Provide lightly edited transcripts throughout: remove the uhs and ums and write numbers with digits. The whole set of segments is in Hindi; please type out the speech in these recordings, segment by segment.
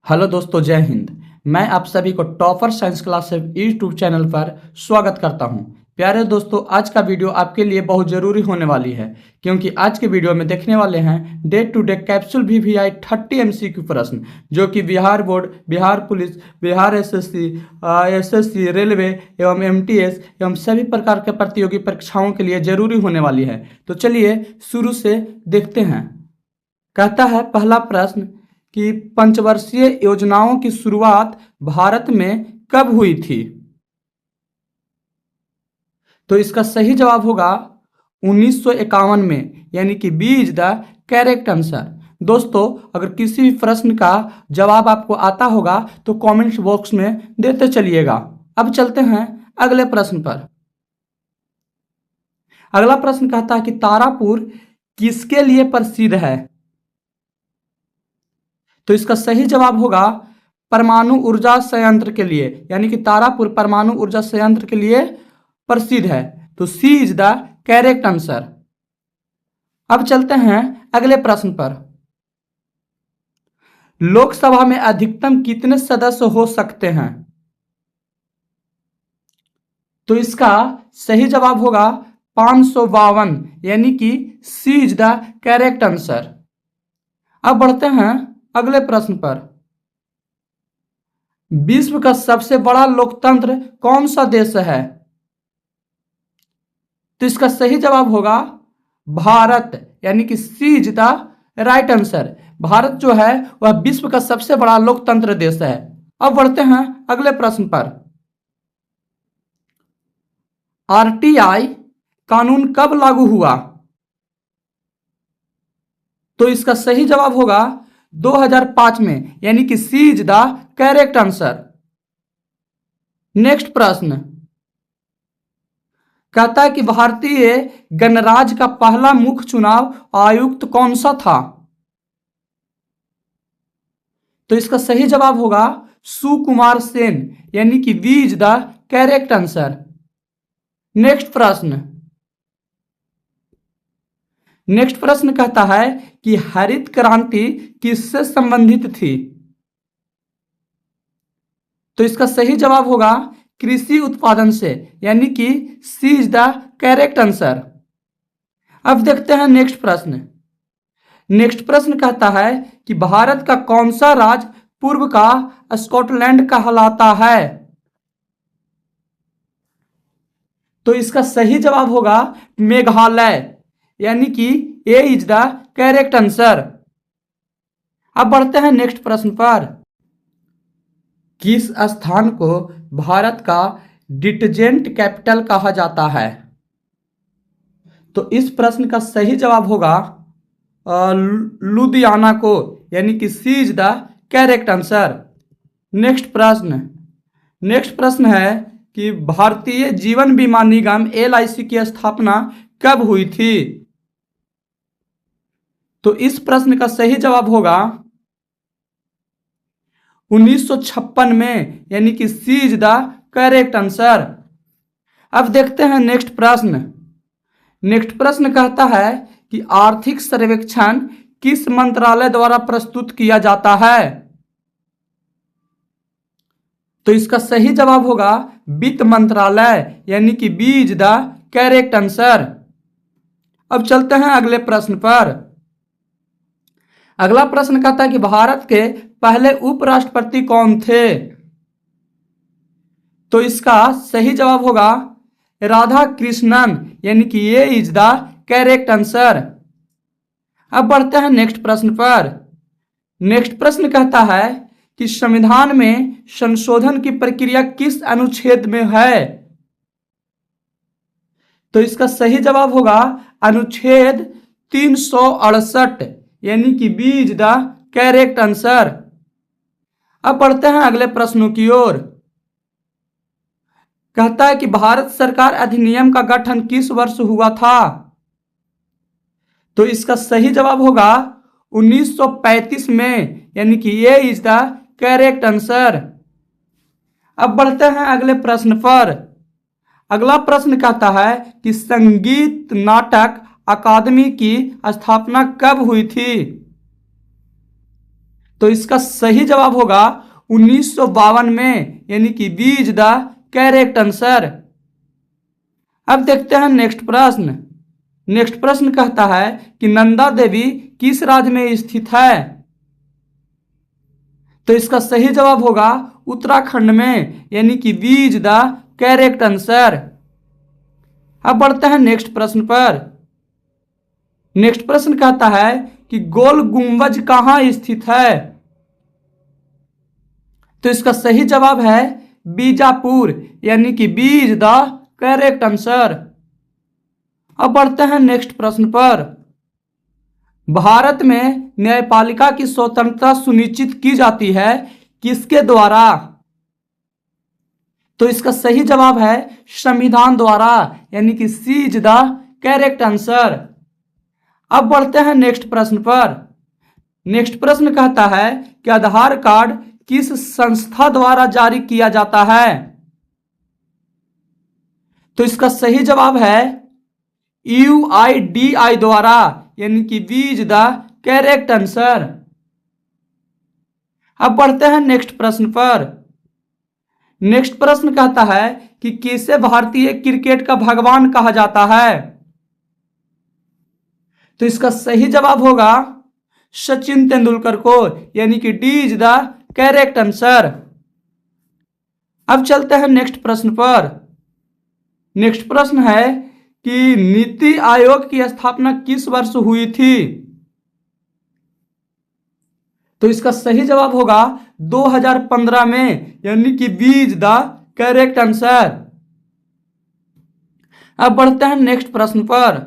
हेलो दोस्तों, जय हिंद। मैं आप सभी को topper science class YouTube channel पर स्वागत करता हूं। प्यारे दोस्तों, आज का वीडियो आपके लिए बहुत ज़रूरी होने वाली है, क्योंकि आज के वीडियो में देखने वाले हैं day to day capsule VVI 30 MCQ प्रश्न, जो कि Bihar board, Bihar police, Bihar SSC, railway एवं एमटीएस एवं सभी प्रकार के प्रतियोगी परीक्षाओं के लिए जरूरी होने वाली है। तो चलिए शुरू से देखते हैं। कहता है पहला प्रश्न कि पंचवर्षीय योजनाओं की शुरुआत भारत में कब हुई थी? तो इसका सही जवाब होगा 1951 में, यानी कि B is the correct answer. दोस्तों, अगर किसी भी प्रश्न का जवाब आपको आता होगा तो कमेंट बॉक्स में देते चलिएगा। अब चलते हैं अगले प्रश्न पर। अगला प्रश्न कहता है कि तारापुर किसके लिए प्रसिद्ध है? तो इसका सही जवाब होगा परमाणु ऊर्जा संयंत्र के लिए, यानी कि तारापुर परमाणु ऊर्जा संयंत्र के लिए प्रसिद्ध है। तो सी इज द करेक्ट आंसर। अब चलते हैं अगले प्रश्न पर। लोकसभा में अधिकतम कितने सदस्य हो सकते हैं? तो इसका सही जवाब होगा 552, यानी कि C is the correct answer. अब बढ़ते हैं अगले प्रश्न पर। विश्व का सबसे बड़ा लोकतंत्र कौन सा देश है? तो इसका सही जवाब होगा भारत, यानी कि C is the right answer. Bharat जो है वह विश्व का सबसे बड़ा लोकतंत्र देश है। अब बढ़ते हैं अगले प्रश्न पर। आरटीआई कानून कब लागू हुआ? तो इसका सही जवाब होगा 2005 में, यानी कि C is the correct answer. Next प्रश्न कहता है कि भारतीय गणराज्य का पहला मुख्य चुनाव आयुक्त कौन सा था? तो इसका सही जवाब होगा सुकुमार सेन, यानी कि B is the correct answer. Next प्रश्न कहता है कि हरित क्रांति किससे संबंधित थी? तो इसका सही जवाब होगा कृषि उत्पादन से, यानी कि C is the correct answer. अब देखते हैं नेक्स्ट प्रश्न कहता है कि भारत का कौन सा राज्य पूर्व का स्कॉटलैंड कहलाता है? तो इसका सही जवाब होगा मेघालय, यानी कि ए इज द करेक्ट आंसर। अब बढ़ते हैं नेक्स्ट प्रश्न पर। किस स्थान को भारत का डिटर्जेंट कैपिटल कहा जाता है? तो इस प्रश्न का सही जवाब होगा लुधियाना को, यानी कि C is the correct answer. Next प्रश्न है कि भारतीय जीवन बीमा निगम एलआईसी की स्थापना कब हुई थी? तो इस प्रश्न का सही जवाब होगा 1956 में, यानी कि C is the correct answer. अब देखते हैं नेक्स्ट प्रश्न कहता है कि आर्थिक सर्वेक्षण किस मंत्रालय द्वारा प्रस्तुत किया जाता है? तो इसका सही जवाब होगा वित्त मंत्रालय, यानी कि B is the correct answer. अब चलते हैं अगले प्रश्न पर। अगला प्रश्न कहता है कि भारत के पहले उपराष्ट्रपति कौन थे? तो इसका सही जवाब होगा राधा कृष्णन, यानी कि ये इज द करेक्ट आंसर। अब बढ़ते हैं नेक्स्ट प्रश्न कहता है कि संविधान में संशोधन की प्रक्रिया किस अनुच्छेद में है? तो इसका सही जवाब होगा अनुच्छेद 368, यानी कि B is the correct answer. अब बढ़ते हैं अगले प्रश्नों की ओर। कहता है कि भारत सरकार अधिनियम का गठन किस वर्ष हुआ था? तो इसका सही जवाब होगा 1935 में, यानी कि ये इज द करेक्ट आंसर। अब बढ़ते हैं अगले प्रश्न पर। अगला प्रश्न कहता है कि संगीत नाटक अकादमी की स्थापना कब हुई थी? तो इसका सही जवाब होगा 1952 में, यानी कि B is the correct answer. अब देखते हैं नेक्स्ट प्रश्न। नेक्स्ट प्रश्न कहता है कि नंदा देवी किस राज्य में स्थित है? तो इसका सही जवाब होगा उत्तराखंड में, यानी कि B is the correct answer. अब बढ़ते हैं नेक्स्ट प्रश्न पर। नेक्स्ट प्रश्न कहता है कि गोल गुंबज कहां स्थित है? तो इसका सही जवाब है बीजापुर, यानी कि B is the correct answer. अब बढ़ते हैं नेक्स्ट प्रश्न पर। भारत में न्यायपालिका की स्वतंत्रता सुनिश्चित की जाती है किसके द्वारा? तो इसका सही जवाब है संविधान द्वारा, यानी कि C is the correct answer. अब बढ़ते हैं नेक्स्ट प्रश्न पर। नेक्स्ट प्रश्न कहता है कि आधार कार्ड किस संस्था द्वारा जारी किया जाता है? तो इसका सही जवाब है UIDAI द्वारा, यानी कि B is the correct answer. अब बढ़ते हैं नेक्स्ट प्रश्न पर। नेक्स्ट प्रश्न कहता है कि किसे भारतीय क्रिकेट का भगवान कहा जाता है? तो इसका सही जवाब होगा सचिन तेंदुलकर को, यानी कि D is the correct answer. अब चलते हैं नेक्स्ट प्रश्न पर। नेक्स्ट प्रश्न है कि नीति आयोग की स्थापना किस वर्ष हुई थी? तो इसका सही जवाब होगा 2015 में, यानी कि B is the correct answer. अब बढ़ते हैं नेक्स्ट प्रश्न पर।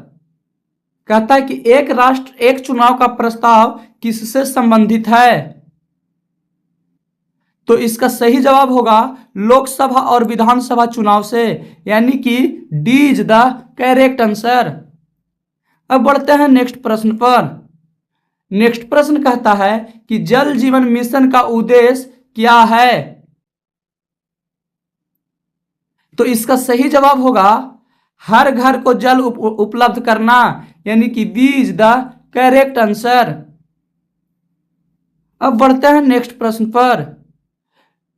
कहता है कि एक राष्ट्र एक चुनाव का प्रस्ताव किससे संबंधित है? तो इसका सही जवाब होगा लोकसभा और विधानसभा चुनाव से, यानी कि D is the correct answer. अब बढ़ते हैं नेक्स्ट प्रश्न पर। नेक्स्ट प्रश्न कहता है कि जल जीवन मिशन का उद्देश्य क्या है? तो इसका सही जवाब होगा हर घर को जल उपलब्ध करना, यानी कि B is the correct answer. अब बढ़ते हैं नेक्स्ट प्रश्न पर।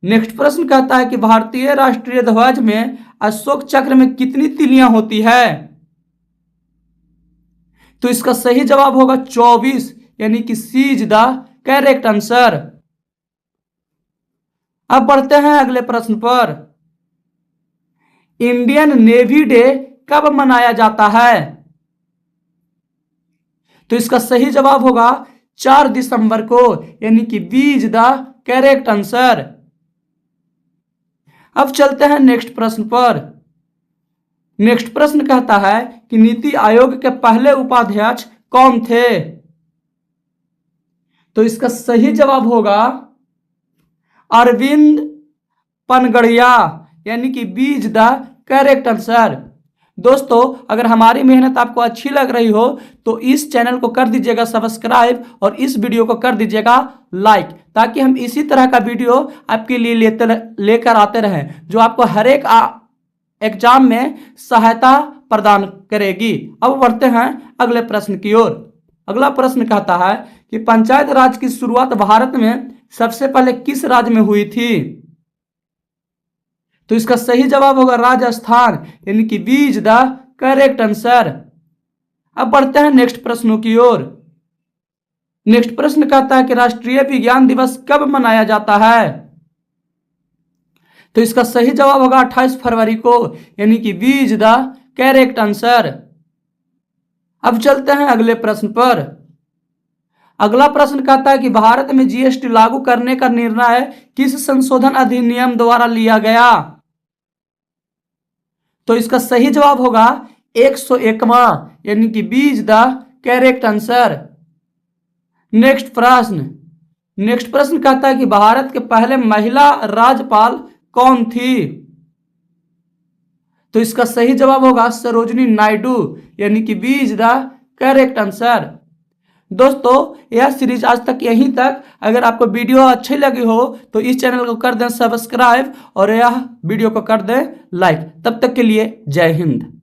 नेक्स्ट प्रश्न कहता है कि भारतीय राष्ट्रीय ध्वज में अशोक चक्र में कितनी तिलियां होती है? तो इसका सही जवाब होगा 24, यानी कि C is the correct answer. अब बढ़ते हैं अगले प्रश्न पर। इंडियन नेवी डे कब मनाया जाता है? तो इसका सही जवाब होगा 4 दिसंबर को, यानी कि B is the correct answer. अब चलते हैं नेक्स्ट प्रश्न पर। नेक्स्ट प्रश्न कहता है कि नीति आयोग के पहले उपाध्यक्ष कौन थे? तो इसका सही जवाब होगा अरविंद पनगड़िया, यानी कि B is the correct answer. दोस्तों, अगर हमारी मेहनत आपको अच्छी लग रही हो तो इस चैनल को कर दीजिएगा सब्सक्राइब और इस वीडियो को कर दीजिएगा लाइक, ताकि हम इसी तरह का वीडियो आपके लिए लेकर आते रहें जो आपको हर एक एग्जाम में सहायता प्रदान करेगी। अब बढ़ते हैं अगले प्रश्न की ओर। अगला प्रश्न कहता है कि पंचायत राज की शुरुआत भारत में सबसे पहले किस राज्य में हुई थी? तो इसका सही जवाब होगा राजस्थान, यानी कि B is the correct answer. अब बढ़ते हैं नेक्स्ट प्रश्नों की ओर। नेक्स्ट प्रश्न कहता है कि राष्ट्रीय विज्ञान दिवस कब मनाया जाता है? तो इसका सही जवाब होगा 28 फरवरी को, यानी कि B is the correct answer. अब चलते हैं अगले प्रश्न पर। अगला प्रश्न कहता है कि भारत में जीएसटी लागू करने का निर्णय किस संशोधन अधिनियम द्वारा लिया गया? तो इसका सही जवाब होगा 101वां, यानी कि B is the correct answer. Next प्रश्न कहता है कि भारत के पहले महिला राज्यपाल कौन थी? तो इसका सही जवाब होगा सरोजिनी नायडू, यानी कि B is the correct answer. दोस्तों, यह सीरीज आज तक यहीं तक। अगर आपको वीडियो अच्छी लगी हो तो इस चैनल को कर दें सब्सक्राइब और यह वीडियो को कर दें लाइक। तब तक के लिए जय हिंद।